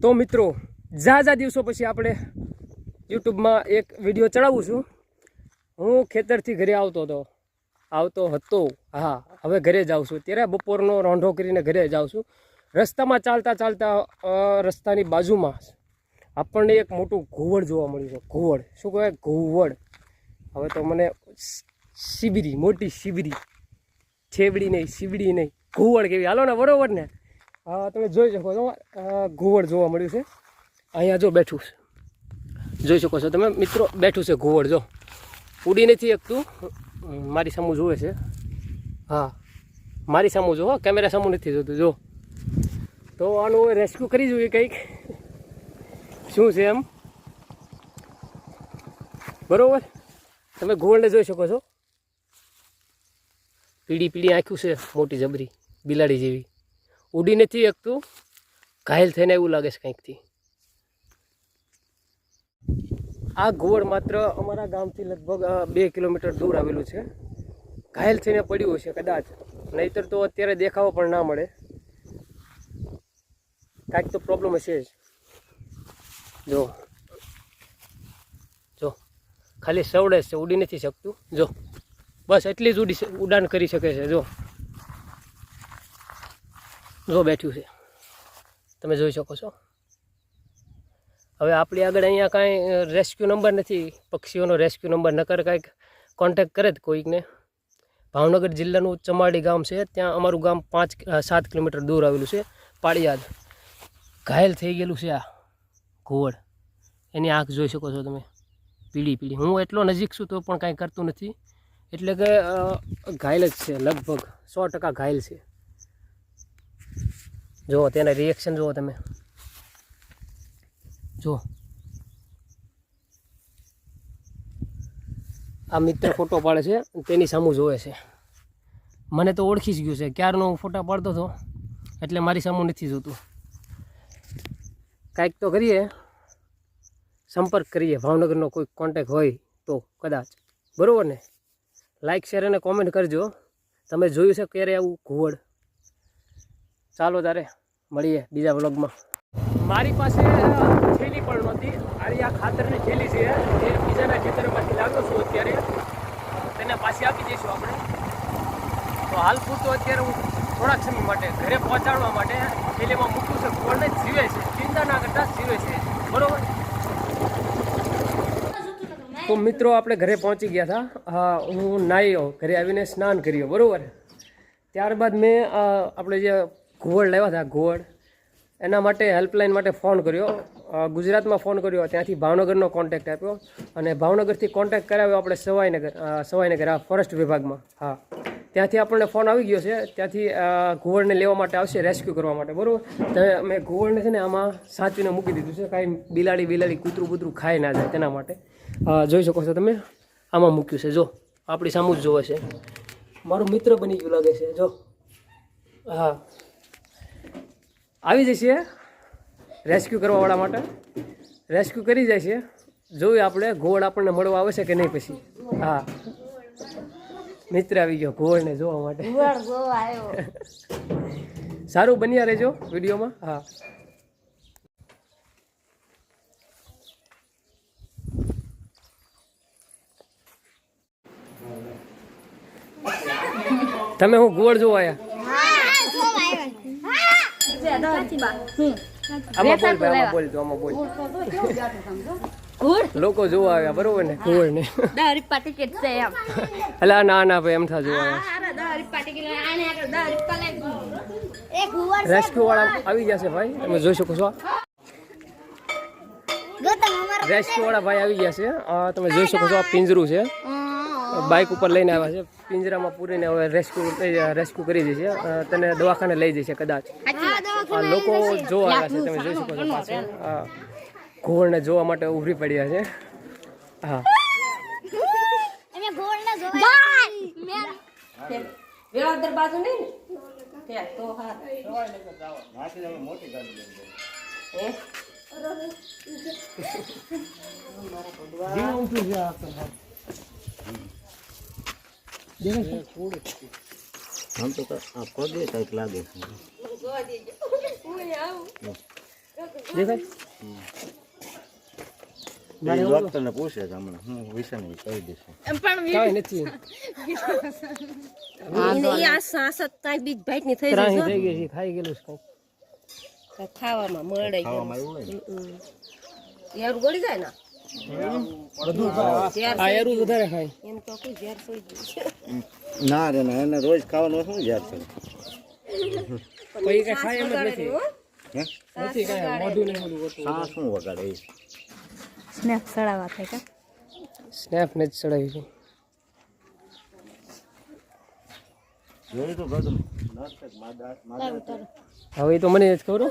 તો મિત્રો ઝાઝા દિવસો પછી આપણે યુટ્યુબમાં એક વિડીયો ચડાવું છું. હું ખેતરથી ઘરે આવતો હતો. હા, હવે ઘરે જાઉં છું. ત્યારે બપોરનો રોંઢો કરીને ઘરે જાઉં છું. રસ્તામાં ચાલતા રસ્તાની બાજુમાં આપણને એક મોટું ઘુવડ જોવા મળ્યું છે. ઘુવડ શું કહેવાય? ઘુવડ. હવે તો મને શિબરી, મોટી શિબરી, છેબડી નહીં, શિબડી નહીં, ઘુવડ કેવી. હાલો ને, બરોબર ને? હા, તમે જોઈ શકો છો ઘુવડ જોવા મળ્યું છે. અહીંયા જો બેઠું છે, જોઈ શકો છો તમે મિત્રો, બેઠું છે ઘુવડ. જો ઉડી નથી શકતું, મારી સામું જોવે છે. હા, મારી સામું જો, કેમેરા સામું નથી જોતું. જો તો આનું રેસ્ક્યુ કરી જોઈએ કંઈક, શું છે એમ, બરોબર? તમે ઘુવડને જોઈ શકો છો. પીળી આંખ્યું છે, મોટી જબરી બિલાડી જેવી. ઉડી નથી શકતું, ઘાયલ થઈને એવું લાગે છે કંઈકથી. આ ઘુવડ માત્ર અમારા ગામથી લગભગ 2 કિલોમીટર દૂર આવેલું છે. ઘાયલ થઈને પડ્યું હશે કદાચ, નહીતર તો અત્યારે દેખાવો પણ ના મળે. કાંઈક તો પ્રોબ્લેમ હશે જ. જો ખાલી સવડે છે, ઉડી નથી શકતું. જો બસ એટલી જ ઉડાન કરી શકે છે. જો બેઠું છે, તમે જોઈ શકો છો. હવે આપણી આગળ અહીંયા કાંઈ રેસ્ક્યુ નંબર નથી, પક્ષીઓનો રેસ્ક્યુ નંબર. નકર કાંઈક કોન્ટેક્ટ કરે જ કોઈકને. ભાવનગર જિલ્લાનું ચમાડી ગામ છે, ત્યાં અમારું ગામ 5-7 કિલોમીટર દૂર આવેલું છે. પાળિયાદ. ઘાયલ થઈ ગયેલું છે આ ઘુવડ. એની આંખ જોઈ શકો છો તમે, પીળી. હું એટલો નજીક છું તો પણ કાંઈ કરતું નથી, એટલે કે ઘાયલ જ છે, લગભગ 100% ઘાયલ છે. જુઓ તેના રિએક્શન જુઓ તમે. જો આ મિત્ર ફોટો પાડે છે, તેની સામું જોવે છે. મને તો ઓળખી જ ગયું છે, ક્યારનો હું ફોટા પાડતો હતો, એટલે મારી સામું નથી જોતું. કાંઈક તો કરીએ, સંપર્ક કરીએ. ભાવનગરનો કોઈ કોન્ટેક હોય તો કદાચ, બરાબર ને? લાઇક, શેર અને કોમેન્ટ કરજો. તમે જોયું છે ક્યારે આવું ઘુવડ? ચાલો તારે મળીએ બીજા વ્લોગમાં. મારી પાસે થેલી પણ નહોતી. આ ખાતરની થેલી છે, એ બીજાના ખેતરમાંથી લાવ્યો છું અત્યારે. તેને પાછી આપી દઈશું આપણે. તો હાલ પૂરતો અત્યારે હું થોડાક સમય માટે ઘરે પહોંચાડવા માટે થેલીમાં મૂકું છું. ઘુવડને જ જીવે છે, ચિંતા ના કરતા જીવે છે, બરોબર? તો મિત્રો આપણે ઘરે પહોંચી ગયા હતા. હા, હું નાહ્યો, ઘરે આવીને સ્નાન કર્યો, બરાબર? ત્યારબાદ મેં આપણે જે ઘુવડ લાવ્યા હતા, ઘુવડ, એના માટે હેલ્પલાઇન માટે ફોન કર્યો. ગુજરાતમાં ફોન કર્યો, ત્યાંથી ભાવનગરનો કોન્ટેક્ટ આપ્યો, અને ભાવનગરથી કોન્ટેક્ટ કરાવ્યો આપણે સવાઈનગર આ ફોરેસ્ટ વિભાગમાં. હા, ત્યાંથી આપણને ફોન આવી ગયો છે. ત્યાંથી ઘુવડને લેવા માટે આવશે, રેસ્ક્યુ કરવા માટે, બરાબર? તો મેં ઘુવડને છે ને આમાં સાચવીને મૂકી દીધું છે, કાંઈ બિલાડી કૂતરું ખાઈ ના જાય તેના માટે. જોઈ શકો છો તમે, આમાં મૂક્યું છે. જો આપણી સામું જ જોવે છે. મારું મિત્ર બની ગયું લાગે છે. જો હા, આવી જશે રેસ્ક્યુ કરવાવાળા માટે. રેસ્ક્યુ કરી જાય છે. જોઈએ આપણે ઘુવડ આપણને મળવા આવે છે કે નહીં પછી. હા, મિત્ર આવી ગયો ઘુવડને જોવા માટે. સારું, બન્યા રહેજો વિડીયોમાં. હા, તમે હું ઘુવડ જોવા આવ્યા? લોકો જોવા આવ્યા, બરોબર ને? ઘુવડ ને અલા ના ભાઈ, એમ થા જોવા આવ્યા. રેસ્ક્યુ વાળા આવી ગયા છે ભાઈ, તમે જોઈ શકો છો. રેસ્ક્યુ વાળા ભાઈ આવી ગયા છે, તમે જોઈ શકો છો. આ પિંજરું છે, બાઇક ઉપર લઈને આવ્યા છે. પિંજરામાં પૂરીને હવે રેસ્ક્યુ કરી દે છે. તેને દવાખાને લઈ જશે કદાચ. આ લોકો જોવા આવ્યા છે, તમે જોઈ શકો છો. પાછળ ઘુવડને જોવા માટે ઉભરી પડ્યા છે. હા, हम तो आपको दे लागे દેખાય એ ડોક્ટરને પૂછે છે હમણાં હું વિશે નહીં કહી દઈશ કાંઈ નથી ત્રાહી થઈ ગઈ છે ખાઈ ગયેલું છે કાંઈક. ખાવામાં મળે ખાવામાં આવ્યું હોય ને યાર ગળી જાય ને બધું આ એરું વધારે ખાય એમ તો કોઈ ઝેર સોઈ ના રે ના એને રોજ ખાવાનું શું યાદ છે પછી કાંઈ ખાય એમ જ નથી હે નથી કાંઈ મોઢું ને બધું હોતું. હા શું વગાડે એ સ્નેપ સડાવા થાય કા સ્નેપ ને જ ચડાવી છે જોઈ તો બધું નાટક માદા હવે એ તો મને જ ખબર હો.